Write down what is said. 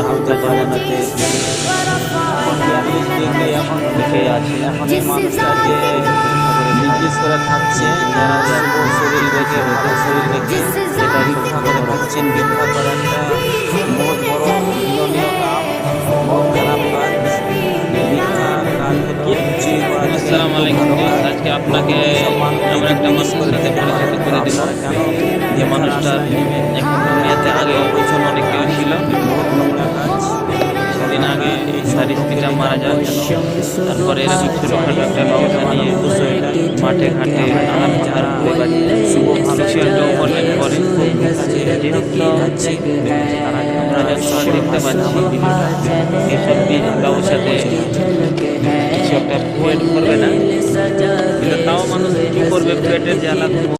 হালকা জানাতে এখন লিখে আছে। এখন এই মানুষটা যে বিজনেস করে থাকছে, যারা শরীর রেখে ভালো শরীর রেখে এটা ভিক্ষা করে থাকছেন। ভিক্ষা করা একটা বহুত বড় নিন্দনীয় কাম, বহুত খারাপ কাজ। ভিক্ষা কাজ আসসালামু আলাইকুম। আজকে আপনাকে আমরা একটা মানুষের সাথে পরিচিত করে দিব। যে মানুষটার এখন দুনিয়াতে আগে পিছনে অনেক কেউ ছিল। সেদিন আগে তার স্ত্রীটা মারা যায়, তারপরে এরকম ছোটখাটো একটা ব্যবসা নিয়ে মাঠে ঘাটে নানা প্রকার কিছু একটা উপার্জন করে। যেহেতু আমরা দেখতে পাচ্ছি